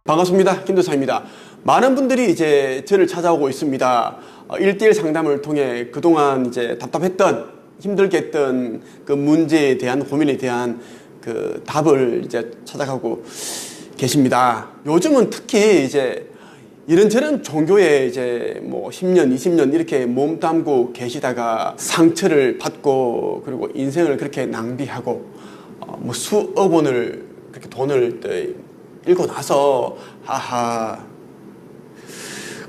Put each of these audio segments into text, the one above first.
반갑습니다. 김도사입니다. 많은 분들이 이제 저를 찾아오고 있습니다. 1:1 상담을 통해 그동안 이제 답답했던, 힘들게 했던 그 문제에 대한, 고민에 대한 그 답을 이제 찾아가고 계십니다. 요즘은 특히 이제 이런저런 종교에 이제 뭐 10년, 20년 이렇게 몸담고 계시다가 상처를 받고, 그리고 인생을 그렇게 낭비하고, 뭐 수억 원을 그렇게 돈을 읽고 나서, 하하,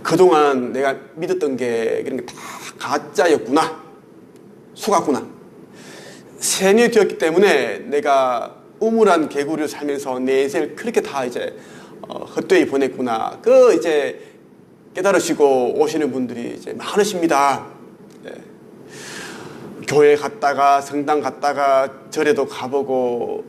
그동안 내가 믿었던 게 그런 게 다 가짜였구나, 속았구나, 세뇌 되었기 때문에 내가 우물한 개구리를 살면서 내 인생을 그렇게 다 이제 헛되이 보냈구나, 그 이제 깨달으시고 오시는 분들이 이제 많으십니다. 네. 교회 갔다가 성당 갔다가 절에도 가보고,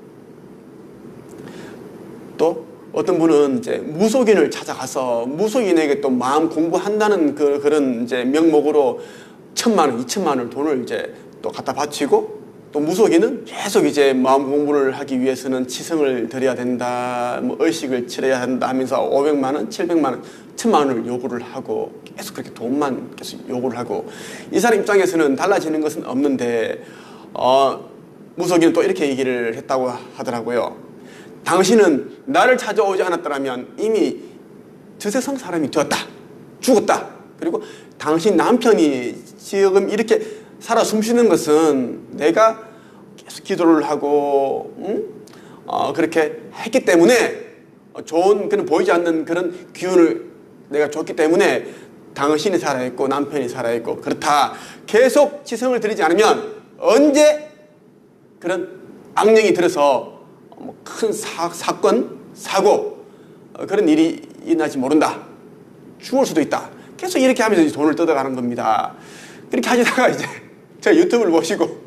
또 어떤 분은 이제 무속인을 찾아가서 무속인에게 또 마음 공부한다는 그런 이제 명목으로 1,000만 원, 2,000만 원 돈을 이제 또 갖다 바치고, 또 무속인은 계속 이제 마음 공부를 하기 위해서는 치성을 드려야 된다, 뭐 의식을 치러야 한다 하면서 500만 원, 700만 원, 1,000만 원을 요구를 하고, 계속 그렇게 돈만 계속 요구를 하고, 이 사람 입장에서는 달라지는 것은 없는데, 무속인은 또 이렇게 얘기를 했다고 하더라고요. 당신은 나를 찾아오지 않았더라면 이미 저세상 사람이 되었다, 죽었다. 그리고 당신 남편이 지금 이렇게 살아 숨쉬는 것은 내가 계속 기도를 하고 그렇게 했기 때문에, 좋은 그런 보이지 않는 그런 기운을 내가 줬기 때문에 당신이 살아있고 남편이 살아있고 그렇다. 계속 치성을 드리지 않으면 언제 그런 악령이 들어서 큰 사건, 사고, 그런 일이 일어날지 모른다. 죽을 수도 있다. 계속 이렇게 하면서 돈을 뜯어가는 겁니다. 그렇게 하시다가 이제 제 유튜브를 보시고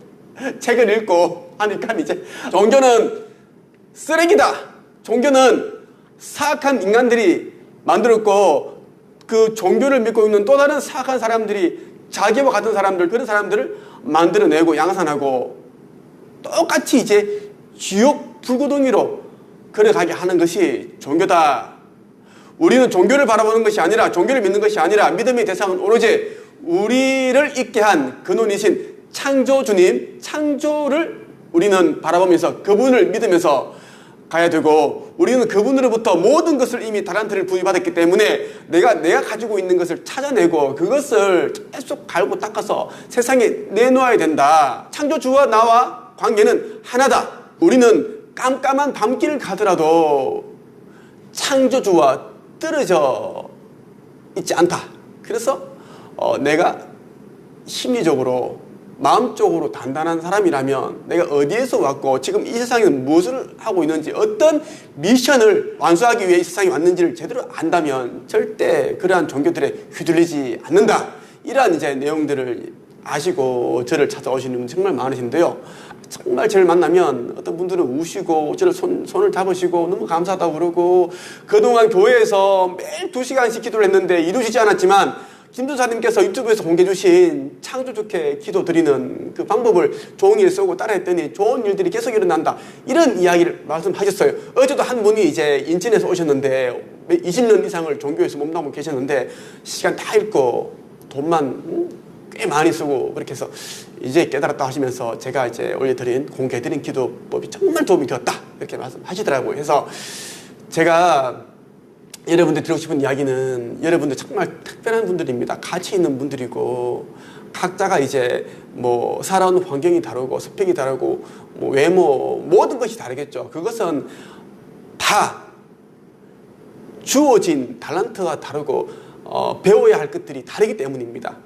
책을 읽고 하니까 이제 종교는 쓰레기다. 종교는 사악한 인간들이 만들었고, 그 종교를 믿고 있는 또 다른 사악한 사람들이, 자기와 같은 사람들, 그런 사람들을 만들어내고 양산하고 똑같이 이제 지옥 불구덩이로 걸어가게 하는 것이 종교다. 우리는 종교를 바라보는 것이 아니라, 종교를 믿는 것이 아니라, 믿음의 대상은 오로지 우리를 있게 한 근원이신 창조주님, 창조를 우리는 바라보면서 그분을 믿으면서 가야 되고, 우리는 그분으로부터 모든 것을 이미 달란트를 부여받았기 때문에 내가 가지고 있는 것을 찾아내고 그것을 계속 갈고 닦아서 세상에 내놓아야 된다. 창조주와 나와 관계는 하나다. 우리는 깜깜한 밤길을 가더라도 창조주와 떨어져 있지 않다. 그래서 내가 심리적으로, 마음적으로 단단한 사람이라면, 내가 어디에서 왔고 지금 이 세상에서 무엇을 하고 있는지, 어떤 미션을 완수하기 위해 이 세상에 왔는지를 제대로 안다면 절대 그러한 종교들에 휘둘리지 않는다. 이러한 이제 내용들을 아시고 저를 찾아오시는 분 정말 많으신데요. 정말 저를 만나면 어떤 분들은 우시고 저를 손을 잡으시고 너무 감사하다고 그러고, 그동안 교회에서 매일 2시간씩 기도를 했는데 이루어지지 않았지만 김도사님께서 유튜브에서 공개해 주신 창조주께 기도 드리는 그 방법을 종이에 쓰고 따라했더니 좋은 일들이 계속 일어난다, 이런 이야기를 말씀하셨어요. 어제도 한 분이 이제 인천에서 오셨는데 20년 이상을 종교에서 몸담고 계셨는데 시간 다 읽고 돈만 꽤 많이 쓰고 그렇게 해서 이제 깨달았다 하시면서 제가 이제 올려드린, 공개해드린 기도법이 정말 도움이 되었다, 이렇게 말씀하시더라고요. 그래서 제가 여러분들 드리고 싶은 이야기는, 여러분들 정말 특별한 분들입니다. 가치 있는 분들이고, 각자가 이제 뭐 살아온 환경이 다르고 스펙이 다르고 뭐 외모, 모든 것이 다르겠죠. 그것은 다 주어진 달란트가 다르고 배워야 할 것들이 다르기 때문입니다.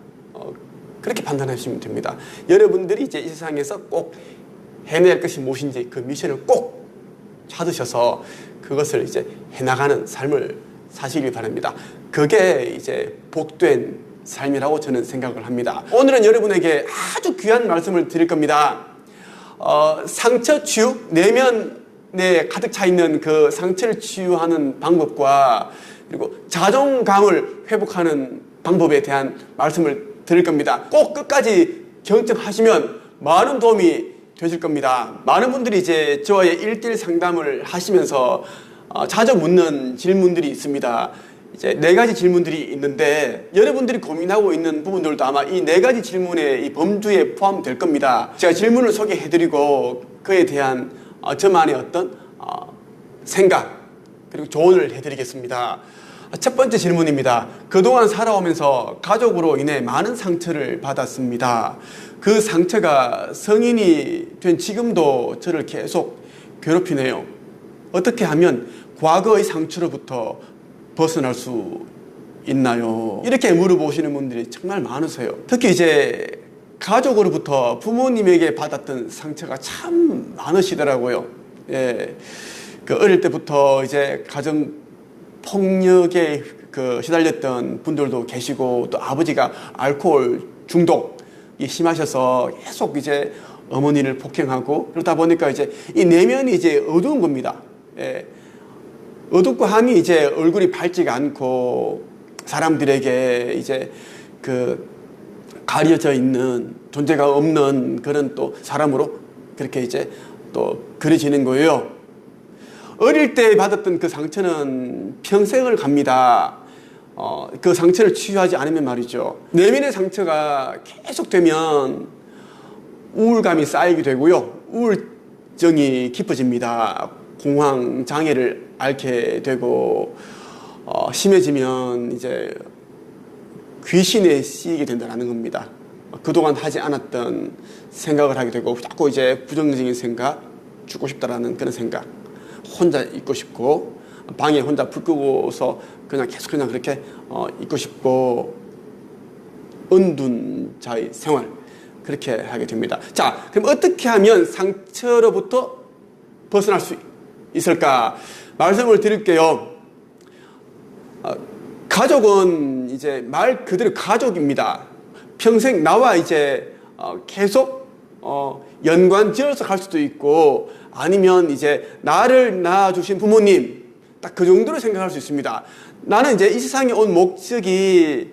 그렇게 판단하시면 됩니다. 여러분들이 이제 이 세상에서 꼭 해내야 할 것이 무엇인지 그 미션을 꼭 찾으셔서 그것을 이제 해나가는 삶을 사시길 바랍니다. 그게 이제 복된 삶이라고 저는 생각을 합니다. 오늘은 여러분에게 아주 귀한 말씀을 드릴 겁니다. 상처 치유, 내면 내에 가득 차 있는 그 상처를 치유하는 방법과 그리고 자존감을 회복하는 방법에 대한 말씀을 드릴 겁니다. 꼭 끝까지 경청하시면 많은 도움이 되실 겁니다. 많은 분들이 이제 저와의 1:1 상담을 하시면서 자주 묻는 질문들이 있습니다. 이제 4가지 질문들이 있는데 여러분들이 고민하고 있는 부분들도 아마 이 4가지 질문의 이 범주에 포함될 겁니다. 제가 질문을 소개해드리고 그에 대한 저만의 어떤 생각 그리고 조언을 해드리겠습니다. 첫 번째 질문입니다. 그동안 살아오면서 가족으로 인해 많은 상처를 받았습니다. 그 상처가 성인이 된 지금도 저를 계속 괴롭히네요. 어떻게 하면 과거의 상처로부터 벗어날 수 있나요? 이렇게 물어보시는 분들이 정말 많으세요. 특히 이제 가족으로부터 부모님에게 받았던 상처가 참 많으시더라고요. 예. 그 어릴 때부터 이제 가정 폭력에 시달렸던 분들도 계시고 또 아버지가 알코올 중독이 심하셔서 계속 이제 어머니를 폭행하고 그러다 보니까 이제 이 내면이 이제 어두운 겁니다. 예. 어둡고 함이 이제 얼굴이 밝지가 않고 사람들에게 이제 가려져 있는 존재가 없는 그런 또 사람으로 그렇게 이제 또 그려지는 거예요. 어릴 때 받았던 그 상처는 평생을 갑니다. 그 상처를 치유하지 않으면 말이죠. 내면의 상처가 계속되면 우울감이 쌓이게 되고요. 우울증이 깊어집니다. 공황 장애를 앓게 되고 심해지면 이제 귀신에 씌이게 된다는 겁니다. 그동안 하지 않았던 생각을 하게 되고 자꾸 이제 부정적인 생각, 죽고 싶다라는 그런 생각, 혼자 있고 싶고 방에 혼자 불 끄고서 계속 그렇게 있고 싶고 은둔 자의 생활 그렇게 하게 됩니다. 자, 그럼 어떻게 하면 상처로부터 벗어날 수 있을까? 말씀을 드릴게요. 가족은 이제 말 그대로 가족입니다. 평생 나와 이제 계속 연관 지어서 갈 수도 있고 아니면 이제 나를 낳아주신 부모님 딱 그 정도로 생각할 수 있습니다. 나는 이제 이 세상에 온 목적이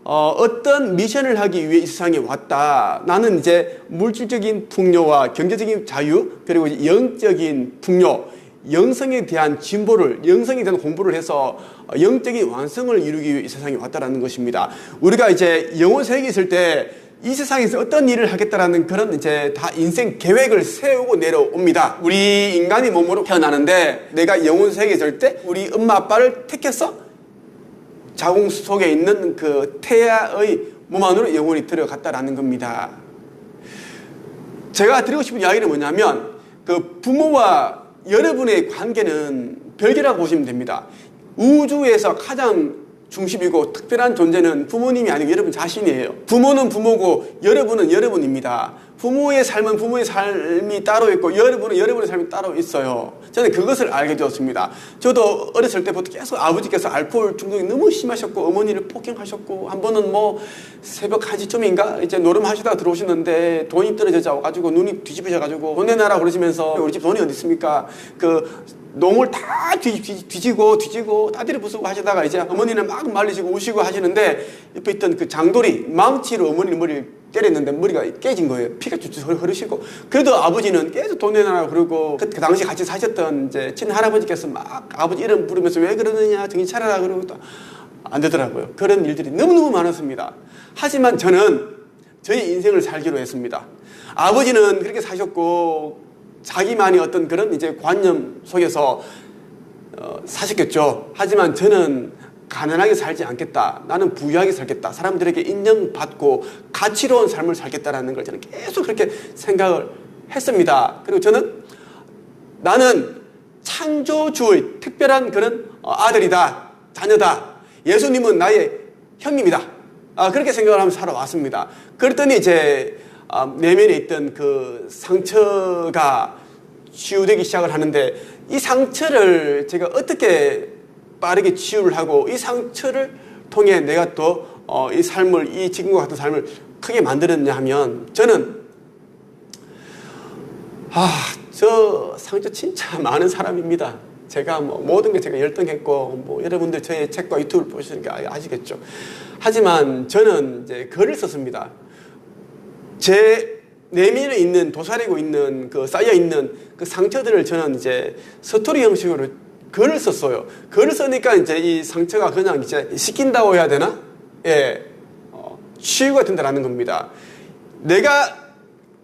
어떤 미션을 하기 위해 이 세상에 왔다. 나는 이제 물질적인 풍요와 경제적인 자유 그리고 영적인 풍요 영성에 대한 진보를, 영성에 대한 공부를 해서 영적인 완성을 이루기 위해 이 세상에 왔다라는 것입니다. 우리가 이제 영혼 세계에 있을 때 이 세상에서 어떤 일을 하겠다라는 그런 이제 다 인생 계획을 세우고 내려옵니다. 우리 인간이 몸으로 태어나는데 내가 영혼 세계에 있을 때 우리 엄마 아빠를 택해서 자궁 속에 있는 그 태아의 몸 안으로 영혼이 들어갔다라는 겁니다. 제가 드리고 싶은 이야기는 뭐냐면 그 부모와 여러분의 관계는 별개라고 보시면 됩니다. 우주에서 가장 중심이고 특별한 존재는 부모님이 아니고 여러분 자신이에요. 부모는 부모고 여러분은 여러분입니다. 부모의 삶은 부모의 삶이 따로 있고 여러분은 여러분의 삶이 따로 있어요. 저는 그것을 알게 되었습니다. 저도 어렸을 때부터 계속 아버지께서 알코올 중독이 너무 심하셨고 어머니를 폭행하셨고 한 번은 뭐 새벽 1시쯤인가 이제 노름하시다가 들어오시는데 돈이 떨어져 가지고 눈이 뒤집어져가지고 돈 내놔라 그러시면서 우리 집 돈이 어디 있습니까? 농을 다 뒤지고 따디를 부수고 하시다가 이제 어머니는 막 말리시고 우시고 하시는데 옆에 있던 그 장돌이 망치로 어머니 머리를 때렸는데 머리가 깨진 거예요. 피가 쭉쭉 흐르시고. 그래도 아버지는 계속 돈 내놔라 그러고 그 당시 같이 사셨던 이제 친할아버지께서 막 아버지 이름 부르면서 왜 그러느냐 정신 차려라 그러고 또 안 되더라고요. 그런 일들이 너무너무 많았습니다. 하지만 저는 저희 인생을 살기로 했습니다. 아버지는 그렇게 사셨고 자기만의 어떤 그런 이제 관념 속에서 사셨겠죠. 하지만 저는 가난하게 살지 않겠다. 나는 부유하게 살겠다. 사람들에게 인정받고 가치로운 삶을 살겠다라는 걸 저는 계속 그렇게 생각을 했습니다. 그리고 저는 나는 창조주의 특별한 그런 아들이다. 자녀다. 예수님은 나의 형님이다. 그렇게 생각을 하면서 살아왔습니다. 그랬더니 이제 내면에 있던 그 상처가 치유되기 시작을 하는데 이 상처를 제가 어떻게 빠르게 치유를 하고 이 상처를 통해 내가 또 이 삶을 이 지금과 같은 삶을 크게 만들었냐 하면 저는 저 상처 진짜 많은 사람입니다. 제가 뭐 모든 게 제가 열등했고, 뭐 여러분들 저의 책과 유튜브를 보시니까 아시겠죠. 하지만 저는 이제 글을 썼습니다. 제 내면에 있는, 도사리고 있는, 쌓여 있는 그 상처들을 저는 이제 스토리 형식으로 글을 썼어요. 글을 쓰니까 이제 이 상처가 그냥 이제 씻긴다고 해야 되나? 예. 치유가 된다라는 겁니다. 내가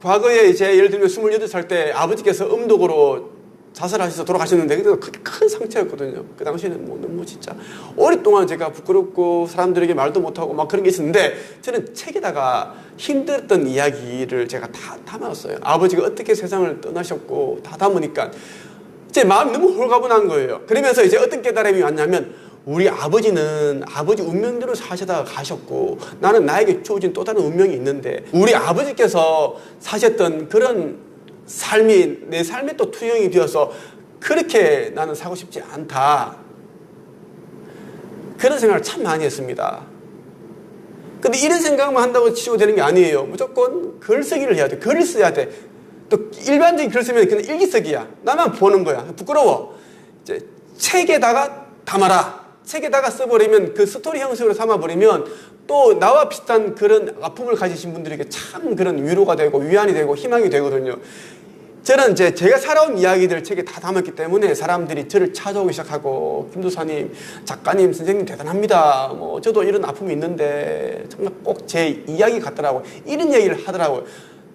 과거에 이제 예를 들면 28살 때 아버지께서 음독으로 자살하셔서 돌아가셨는데 그때도 큰 상처였거든요. 그 당시에는 뭐 너무 진짜 오랫동안 제가 부끄럽고 사람들에게 말도 못하고 막 그런 게 있었는데 저는 책에다가 힘들었던 이야기를 제가 다 담았어요. 아버지가 어떻게 세상을 떠나셨고 다 담으니까 제 마음이 너무 홀가분한 거예요. 그러면서 이제 어떤 깨달음이 왔냐면 우리 아버지는 아버지 운명대로 사시다가 가셨고 나는 나에게 주어진 또 다른 운명이 있는데 우리 아버지께서 사셨던 그런 삶이 내 삶에 또 투영이 되어서 그렇게 나는 사고 싶지 않다. 그런 생각을 참 많이 했습니다. 근데 이런 생각만 한다고 치유되는 게 아니에요. 무조건 글쓰기를 해야 돼. 글을 써야 돼. 또 일반적인 글 쓰면 그냥 일기쓰기야. 나만 보는 거야. 부끄러워. 이제 책에다가 담아라. 책에다가 써버리면 그 스토리 형식으로 삼아버리면 또 나와 비슷한 그런 아픔을 가지신 분들에게 참 그런 위로가 되고 위안이 되고 희망이 되거든요. 저는 이제 제가 살아온 이야기들 책에 다 담았기 때문에 사람들이 저를 찾아오기 시작하고 김도사님, 작가님, 선생님 대단합니다. 뭐 저도 이런 아픔이 있는데 정말 꼭 제 이야기 같더라고요. 이런 얘기를 하더라고요.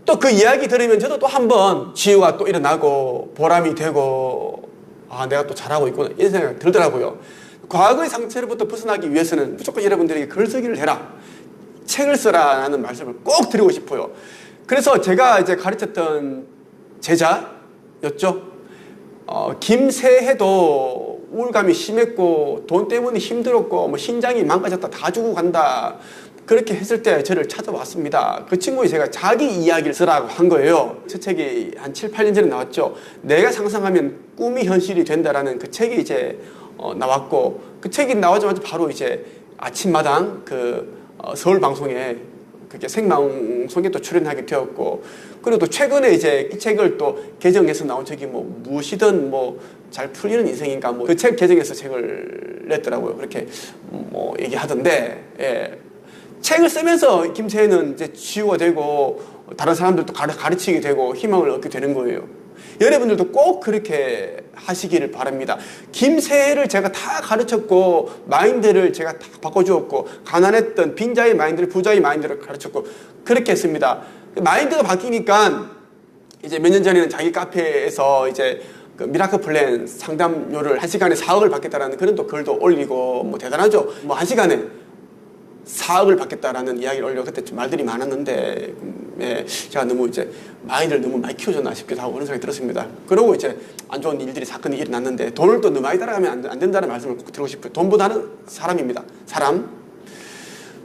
또 그 이야기 들으면 저도 또 한 번 치유가 또 일어나고 보람이 되고 아 내가 또 잘하고 있구나 이런 생각이 들더라고요. 과거의 상처로부터 벗어나기 위해서는 무조건 여러분들에게 글쓰기를 해라. 책을 써라라는 말씀을 꼭 드리고 싶어요. 그래서 제가 이제 가르쳤던 제자였죠. 김새해도 우울감이 심했고 돈 때문에 힘들었고 뭐 신장이 망가졌다 다 주고 간다. 그렇게 했을 때 저를 찾아왔습니다. 그 친구가 제가 자기 이야기를 쓰라고 한 거예요. 저 책이 한 7, 8년 전에 나왔죠. 내가 상상하면 꿈이 현실이 된다라는 그 책이 이제 나왔고 그 책이 나오자마자 바로 이제 아침마당 서울 방송에 그게 생방송에 또 출연하게 되었고 그리고 또 최근에 이제 이 책을 또 개정해서 나온 책이 뭐 무엇이든 뭐 잘 풀리는 인생인가 뭐 그 책 개정해서 책을 냈더라고요. 그렇게 뭐 얘기하던데 예. 책을 쓰면서 김세희는 이제 치유가 되고 다른 사람들도 가르치게 되고 희망을 얻게 되는 거예요. 여러분들도 꼭 그렇게 하시기를 바랍니다. 김새를 제가 다 가르쳤고 마인드를 제가 다 바꿔주었고 가난했던 빈자의 마인드를 부자의 마인드를 가르쳤고 그렇게 했습니다. 마인드가 바뀌니까 이제 몇 년 전에는 자기 카페에서 이제 그 미라클 플랜 상담료를 1시간에 4억을 받겠다라는 그런 또 글도 올리고 뭐 대단하죠. 뭐 1시간에 4억을 받겠다라는 이야기를 올려 그때 좀 말들이 많았는데 예, 제가 너무 이제 마인드를 너무 많이 키워줬나 싶기도 하고 그런 생각이 들었습니다. 그러고 이제 안 좋은 일들이 사건이 일어났는데 돈을 또 너무 많이 따라가면 안 된다는 말씀을 꼭 드리고 싶어요. 돈보다는 사람입니다. 사람.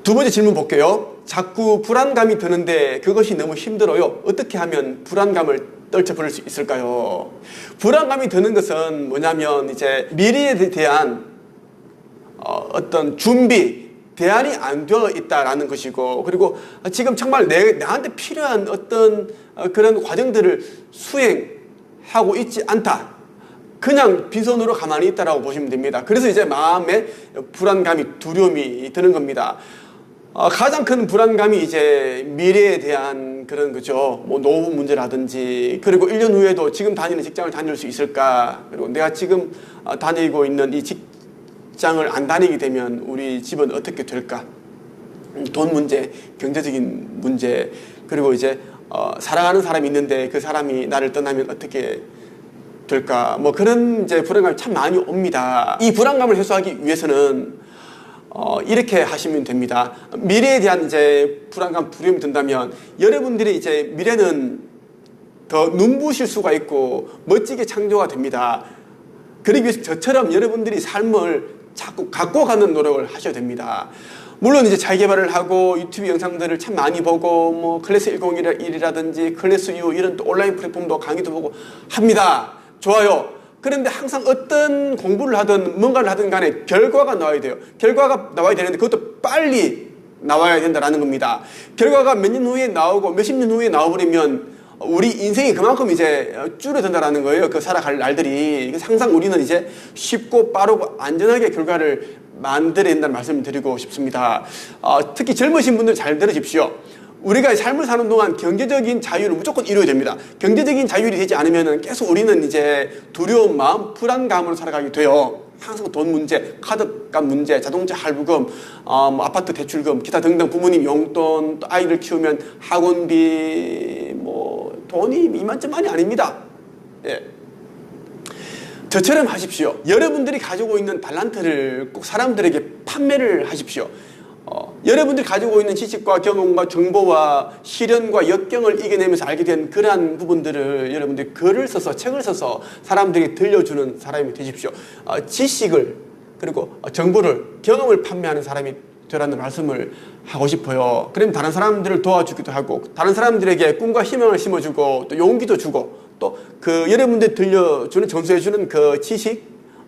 두 번째 질문 볼게요. 자꾸 불안감이 드는데 그것이 너무 힘들어요. 어떻게 하면 불안감을 떨쳐버릴 수 있을까요? 불안감이 드는 것은 뭐냐면 이제 미래에 대한 어떤 준비 대안이 안 되어 있다라는 것이고 그리고 지금 정말 나한테 필요한 어떤 그런 과정들을 수행하고 있지 않다. 그냥 빈손으로 가만히 있다라고 보시면 됩니다. 그래서 이제 마음에 불안감이 두려움이 드는 겁니다. 가장 큰 불안감이 이제 미래에 대한 그런 거죠. 뭐 노후 문제라든지 그리고 1년 후에도 지금 다니는 직장을 다닐 수 있을까 그리고 내가 지금 다니고 있는 이 직장을 안 다니게 되면 우리 집은 어떻게 될까? 돈 문제, 경제적인 문제, 그리고 이제 사랑하는 사람이 있는데 그 사람이 나를 떠나면 어떻게 될까? 뭐 그런 이제 불안감이 참 많이 옵니다. 이 불안감을 해소하기 위해서는 이렇게 하시면 됩니다. 미래에 대한 이제 불안감, 두려움이 든다면 여러분들이 이제 미래는 더 눈부실 수가 있고 멋지게 창조가 됩니다. 그러기 위해서 저처럼 여러분들이 삶을 자꾸 갖고 가는 노력을 하셔야 됩니다. 물론 이제 자기개발을 하고 유튜브 영상들을 참 많이 보고 뭐 클래스 101이라든지 클래스 U 이런 또 온라인 플랫폼도 강의도 보고 합니다. 좋아요. 그런데 항상 어떤 공부를 하든 뭔가를 하든 간에 결과가 나와야 돼요. 결과가 나와야 되는데 그것도 빨리 나와야 된다는 겁니다. 결과가 몇 년 후에 나오고 몇십 년 후에 나와버리면 우리 인생이 그만큼 이제 줄어든다라는 거예요. 그 살아갈 날들이. 항상 우리는 이제 쉽고 빠르고 안전하게 결과를 만들어야 된다는 말씀을 드리고 싶습니다. 특히 젊으신 분들 잘 들으십시오. 우리가 삶을 사는 동안 경제적인 자유를 무조건 이루어야 됩니다. 경제적인 자율이 되지 않으면 계속 우리는 이제 두려운 마음, 불안감으로 살아가게 돼요. 항상 돈 문제, 카드값 문제, 자동차 할부금, 아파트 대출금, 기타 등등 부모님 용돈, 또 아이를 키우면 학원비, 돈이 이만저만이 아닙니다. 예. 저처럼 하십시오. 여러분들이 가지고 있는 달란트를 꼭 사람들에게 판매를 하십시오. 여러분들이 가지고 있는 지식과 경험과 정보와 시련과 역경을 이겨내면서 알게 된 그러한 부분들을 여러분들이 글을 써서 책을 써서 사람들에게 들려주는 사람이 되십시오. 지식을 그리고 정보를 경험을 판매하는 사람이 되라는 말씀을 하고 싶어요. 그러면 다른 사람들을 도와주기도 하고 다른 사람들에게 꿈과 희망을 심어주고 또 용기도 주고 또 그 여러분들이 들려주는 전수해주는 그 지식,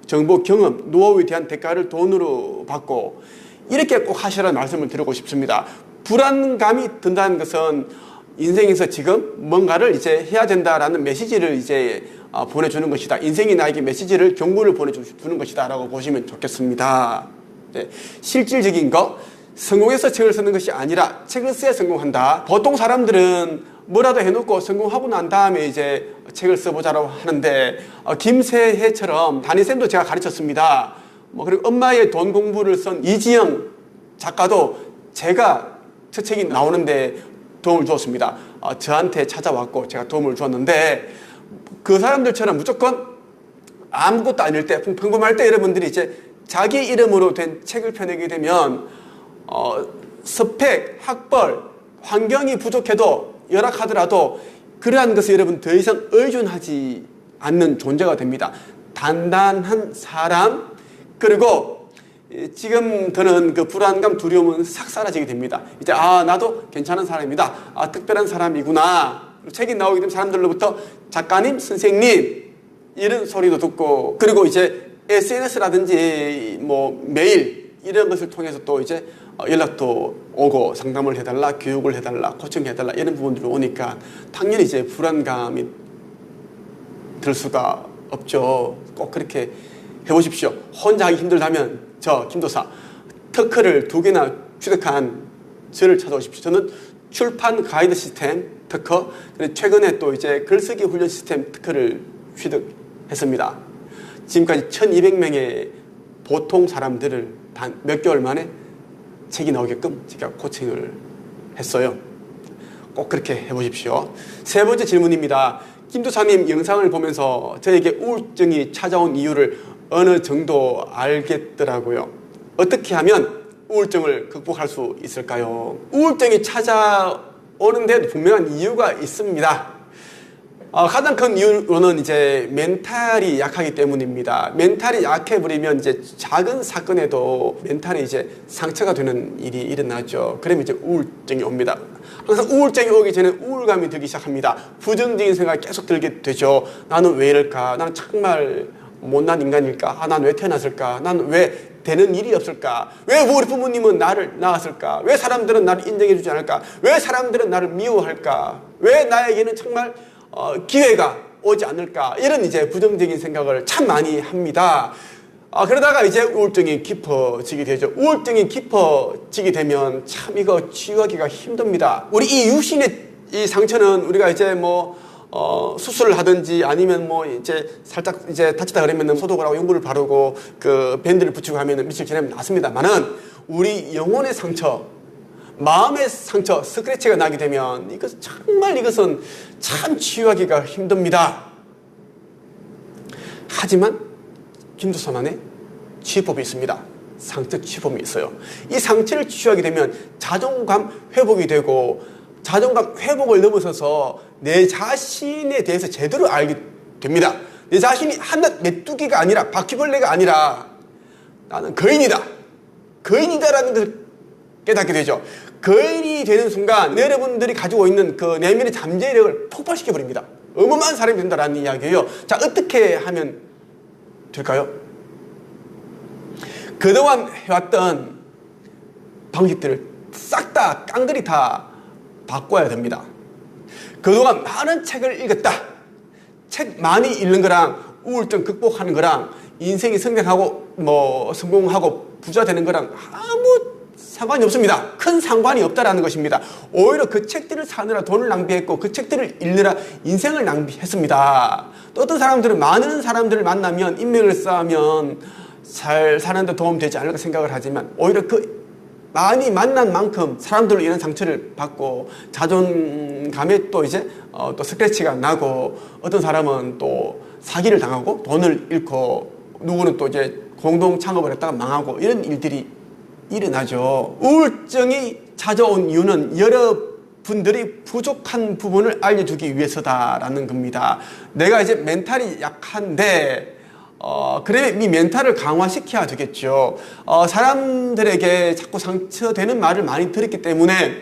정보, 경험, 노하우에 대한 대가를 돈으로 받고 이렇게 꼭 하시라는 말씀을 드리고 싶습니다. 불안감이 든다는 것은 인생에서 지금 뭔가를 이제 해야 된다라는 메시지를 이제 보내주는 것이다. 인생이 나에게 메시지를 경고를 보내주는 것이다 라고 보시면 좋겠습니다. 네. 실질적인 거, 성공해서 책을 쓰는 것이 아니라 책을 써야 성공한다. 보통 사람들은 뭐라도 해놓고 성공하고 난 다음에 이제 책을 써보자라고 하는데 김세혜처럼 담임쌤도 제가 가르쳤습니다. 그리고 엄마의 돈 공부를 쓴 이지영 작가도 제가 첫 책이 나오는데 도움을 주었습니다. 저한테 찾아왔고 제가 도움을 주었는데 그 사람들처럼 무조건 아무것도 아닐 때, 평범할 때 여러분들이 이제 자기 이름으로 된 책을 펴내게 되면 스펙, 학벌, 환경이 부족해도 열악하더라도 그러한 것을 여러분 더 이상 의존하지 않는 존재가 됩니다. 단단한 사람, 그리고 지금 드는 그 불안감, 두려움은 싹 사라지게 됩니다. 이제 나도 괜찮은 사람이다. 특별한 사람이구나. 책이 나오게 되면 사람들로부터 작가님, 선생님 이런 소리도 듣고 그리고 이제 SNS라든지 메일 이런 것을 통해서 또 이제 연락도 오고 상담을 해달라, 교육을 해달라, 코칭해달라 이런 부분들이 오니까 당연히 이제 불안감이 들 수가 없죠. 꼭 그렇게 해보십시오. 혼자 하기 힘들다면 저 김도사 특허를 2개나 취득한 저를 찾아오십시오. 저는 출판 가이드 시스템 특허, 그리고 최근에 또 이제 글쓰기 훈련 시스템 특허를 취득했습니다. 지금까지 1200명의 보통 사람들을 단 몇 개월 만에 책이 나오게끔 제가 코칭을 했어요. 꼭 그렇게 해보십시오. 3번째 질문입니다. 김도사님 영상을 보면서 저에게 우울증이 찾아온 이유를 어느 정도 알겠더라고요. 어떻게 하면 우울증을 극복할 수 있을까요? 우울증이 찾아오는데 분명한 이유가 있습니다. 가장 큰 이유로는 이제 멘탈이 약하기 때문입니다. 멘탈이 약해버리면 이제 작은 사건에도 멘탈이 이제 상처가 되는 일이 일어나죠. 그러면 이제 우울증이 옵니다. 항상 우울증이 오기 전에 우울감이 들기 시작합니다. 부정적인 생각이 계속 들게 되죠. 나는 왜 이럴까? 나는 정말 못난 인간일까? 난 왜 태어났을까? 난 왜 되는 일이 없을까? 왜 우리 부모님은 나를 낳았을까? 왜 사람들은 나를 인정해주지 않을까? 왜 사람들은 나를 미워할까? 왜 나에게는 정말 기회가 오지 않을까? 이런 이제 부정적인 생각을 참 많이 합니다. 그러다가 이제 우울증이 깊어지게 되죠. 우울증이 깊어지게 되면 참 이거 치유하기가 힘듭니다. 우리 이 육신의 이 상처는 우리가 이제 수술을 하든지 아니면 이제 살짝 이제 다치다 그러면 소독을 하고 용부를 바르고 그 밴드를 붙이고 하면 며칠 지나면 낫습니다만은 우리 영혼의 상처, 마음의 상처, 스크래치가 나게 되면 이것은 참 치유하기가 힘듭니다. 하지만 김도사만의 치유법이 있습니다. 상처 치유법이 있어요. 이 상처를 치유하게 되면 자존감 회복이 되고 자존감 회복을 넘어서서 내 자신에 대해서 제대로 알게 됩니다. 내 자신이 한낱 메뚜기가 아니라 바퀴벌레가 아니라 나는 거인이다. 거인이다라는 것을 깨닫게 되죠. 거인이 되는 순간 여러분들이 가지고 있는 그 내면의 잠재력을 폭발시켜버립니다. 어마어마한 사람이 된다는 이야기예요. 자, 어떻게 하면 될까요? 그동안 해왔던 방식들을 싹 다 깡그리 다 바꿔야 됩니다. 그동안 많은 책을 읽었다. 책 많이 읽는 거랑 우울증 극복하는 거랑 인생이 성장하고 뭐 성공하고 부자 되는 거랑 아무 상관이 없습니다. 큰 상관이 없다라는 것입니다. 오히려 그 책들을 사느라 돈을 낭비했고 그 책들을 읽느라 인생을 낭비했습니다. 또 어떤 사람들은 많은 사람들을 만나면 인맥을 쌓으면 잘 사는데 도움 되지 않을까 생각을 하지만 오히려 그 많이 만난 만큼 사람들로 인한 상처를 받고 자존감에 또 이제 또 스크래치가 나고 어떤 사람은 또 사기를 당하고 돈을 잃고 누구는 또 이제 공동 창업을 했다가 망하고 이런 일들이 일어나죠. 우울증이 찾아온 이유는 여러분들이 부족한 부분을 알려주기 위해서다라는 겁니다. 내가 이제 멘탈이 약한데 그러면 이 멘탈을 강화시켜야 되겠죠. 사람들에게 자꾸 상처되는 말을 많이 들었기 때문에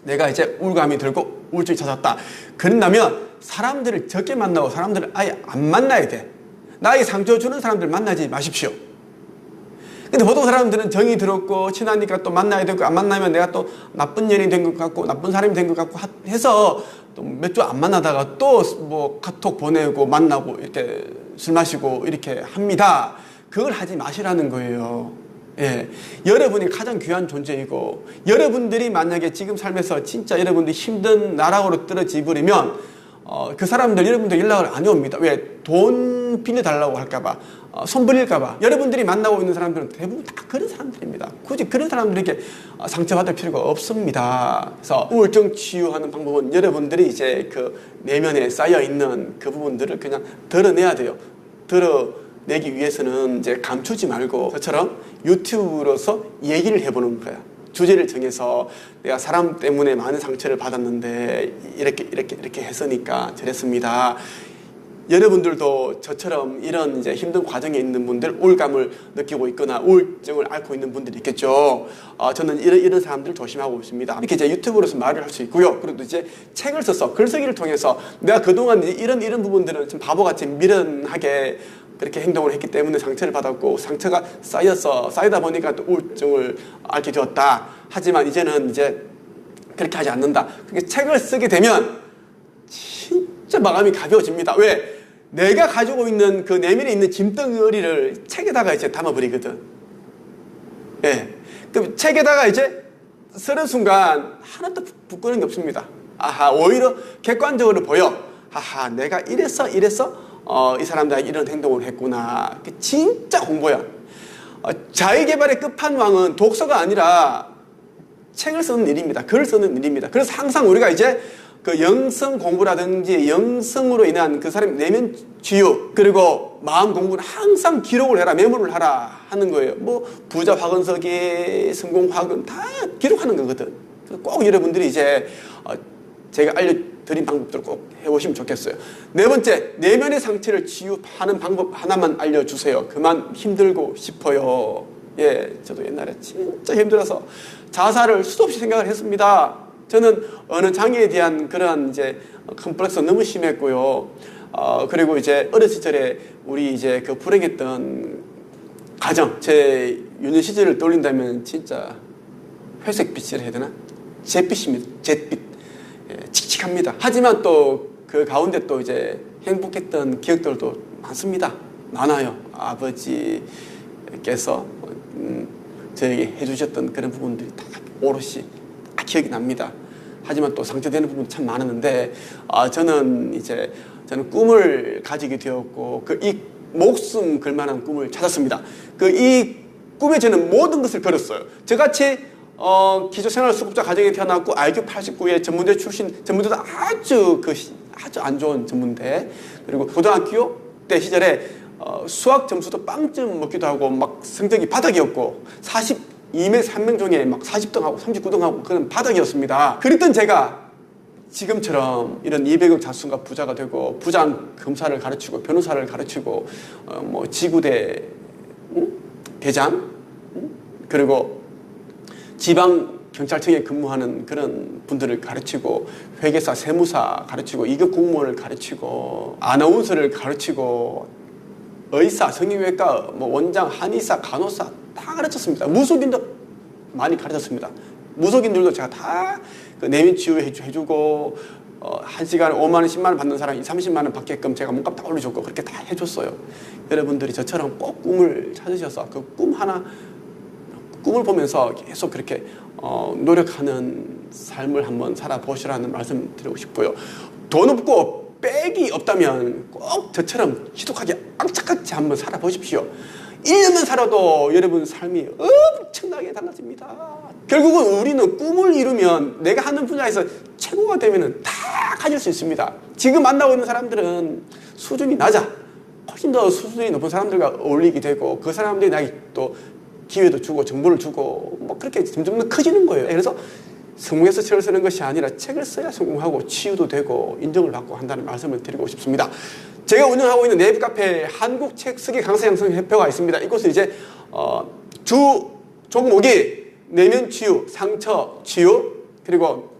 내가 이제 우울감이 들고 우울증이 찾았다. 그런다면 사람들을 적게 만나고 사람들을 아예 안 만나야 돼. 나에게 상처 주는 사람들 만나지 마십시오. 근데 보통 사람들은 정이 들었고 친하니까 또 만나야 되고 안 만나면 내가 또 나쁜 년이 된 것 같고 나쁜 사람이 된 것 같고 해서 또 몇 주 안 만나다가 또 뭐 카톡 보내고 만나고 이렇게 술 마시고 이렇게 합니다. 그걸 하지 마시라는 거예요. 예, 여러분이 가장 귀한 존재이고 여러분들이 만약에 지금 삶에서 진짜 여러분들이 힘든 나락으로 떨어져 버리면 그 사람들 여러분들 연락을 안 해옵니다. 왜? 돈 빌려달라고 할까봐 손 벌릴까봐. 여러분들이 만나고 있는 사람들은 대부분 다 그런 사람들입니다. 굳이 그런 사람들에게 상처받을 필요가 없습니다. 그래서 우울증 치유하는 방법은 여러분들이 이제 그 내면에 쌓여있는 그 부분들을 그냥 드러내야 돼요. 드러내기 위해서는 이제 감추지 말고 저처럼 유튜브로서 얘기를 해보는 거야. 주제를 정해서 내가 사람 때문에 많은 상처를 받았는데 이렇게 했으니까 저랬습니다. 여러분들도 저처럼 이런 이제 힘든 과정에 있는 분들, 우울감을 느끼고 있거나 우울증을 앓고 있는 분들이 있겠죠. 저는 이런 사람들 조심하고 있습니다. 이렇게 이제 유튜브로서 말을 할 수 있고요. 그리고 이제 책을 써서 글쓰기를 통해서 내가 그동안 이런 부분들은 좀 바보같이 미련하게 그렇게 행동을 했기 때문에 상처를 받았고 상처가 쌓이다 보니까 또 우울증을 앓게 되었다. 하지만 이제는 이제 그렇게 하지 않는다. 그렇게 책을 쓰게 되면 진짜 마음이 가벼워집니다. 왜? 내가 가지고 있는 그 내면에 있는 짐덩어리를 책에다가 이제 담아버리거든. 예. 그럼 책에다가 이제 쓰는 순간 하나도 부끄러운 게 없습니다. 아하, 오히려 객관적으로 보여. 아하, 내가 이래서 이 사람들이 이런 행동을 했구나. 진짜 공부야. 자기개발의 끝판왕은 독서가 아니라 책을 쓰는 일입니다. 글을 쓰는 일입니다. 그래서 항상 우리가 이제 그 영성 공부라든지 영성으로 인한 그 사람의 내면 치유 그리고 마음 공부는 항상 기록을 해라, 메모를 하라 하는 거예요. 뭐 부자 화근석이 성공 화근 다 기록하는 거거든. 그래서 꼭 여러분들이 이제 제가 알려드린 방법들을 꼭 해보시면 좋겠어요. 네 번째, 내면의 상처를 치유하는 방법 하나만 알려주세요. 그만 힘들고 싶어요. 예, 저도 옛날에 진짜 힘들어서 자살을 수도 없이 생각을 했습니다. 저는 어느 장애에 대한 그런 이제 컴플렉스가 너무 심했고요. 그리고 이제 어렸을 시절에 우리 이제 그 불행했던 가정, 제 유년 시절을 떠올린다면 진짜 회색빛이라 해야 되나? 잿빛입니다. 잿빛. 예, 칙칙합니다. 하지만 또 그 가운데 또 이제 행복했던 기억들도 많습니다. 많아요. 아버지께서 저에게 해주셨던 그런 부분들이 다 오롯이 기억이 납니다. 하지만 또 상처되는 부분도 참 많았는데 저는 꿈을 가지게 되었고 이 목숨 걸만한 꿈을 찾았습니다. 이 꿈에 저는 모든 것을 걸었어요. 저같이 기초생활수급자 가정에 태어났고 IQ 89의 전문대 출신, 전문대도 아주 안 좋은 전문대, 그리고 고등학교 때 시절에 수학 점수도 빵점 먹기도 하고 막 성적이 바닥이었고 42명 3명 중에 막 40등하고 39등하고 그런 바닥이었습니다. 그랬던 제가 지금처럼 이런 200억 자수성가 부자가 되고 부장 검사를 가르치고 변호사를 가르치고 뭐 지구대 대장 그리고 지방 경찰청에 근무하는 그런 분들을 가르치고 회계사, 세무사 가르치고 2급 공무원을 가르치고 아나운서를 가르치고 의사, 성형외과, 뭐 원장, 한의사, 간호사 다 가르쳤습니다. 무속인도 많이 가르쳤습니다. 무속인들도 제가 다 그 내면 치유해주고 한 시간에 5만 원, 10만 원 받는 사람이 30만 원 받게끔 제가 몸값 다 올려줬고 그렇게 다 해줬어요. 여러분들이 저처럼 꼭 꿈을 찾으셔서 그 꿈을 보면서 계속 그렇게 노력하는 삶을 한번 살아보시라는 말씀 드리고 싶고요. 돈 없고 빽이 없다면 꼭 저처럼 지독하게 악착같이 한번 살아보십시오. 1년만 살아도 여러분 삶이 엄청나게 달라집니다. 결국은 우리는 꿈을 이루면 내가 하는 분야에서 최고가 되면 다 가질 수 있습니다. 지금 만나고 있는 사람들은 수준이 낮아. 훨씬 더 수준이 높은 사람들과 어울리게 되고 그 사람들이 나에게 또 기회도 주고 정보를 주고 뭐 그렇게 점점 더 커지는 거예요. 그래서 성공해서 책을 쓰는 것이 아니라 책을 써야 성공하고 치유도 되고 인정을 받고 한다는 말씀을 드리고 싶습니다. 제가 운영하고 있는 네이버 카페에 한국 책 쓰기 강사 양성 협회가 있습니다. 이곳은 이제 주 종목이 내면 치유, 상처 치유, 그리고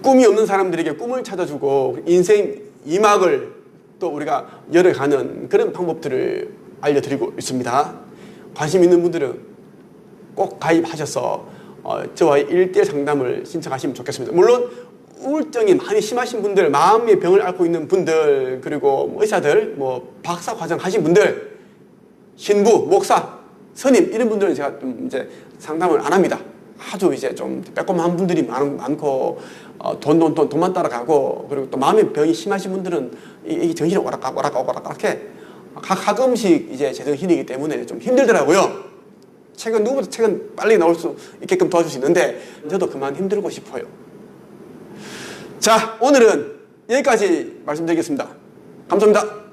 꿈이 없는 사람들에게 꿈을 찾아주고 인생 2막을 또 우리가 열어가는 그런 방법들을 알려드리고 있습니다. 관심 있는 분들은 꼭 가입하셔서 저와의 1:1 상담을 신청하시면 좋겠습니다. 물론 우울증이 많이 심하신 분들, 마음의 병을 앓고 있는 분들, 그리고 의사들, 박사 과정 하신 분들, 신부, 목사, 스님 이런 분들은 제가 좀 이제 상담을 안 합니다. 아주 이제 좀 빼꼼한 분들이 많고 돈만 따라가고, 그리고 또 마음의 병이 심하신 분들은 이 정신이 오락가락해 가끔씩 이제 재정신이기 때문에 좀 힘들더라고요. 누구보다 책은 빨리 나올 수 있게끔 도와줄 수 있는데 저도 그만 힘들고 싶어요. 자, 오늘은 여기까지 말씀드리겠습니다. 감사합니다.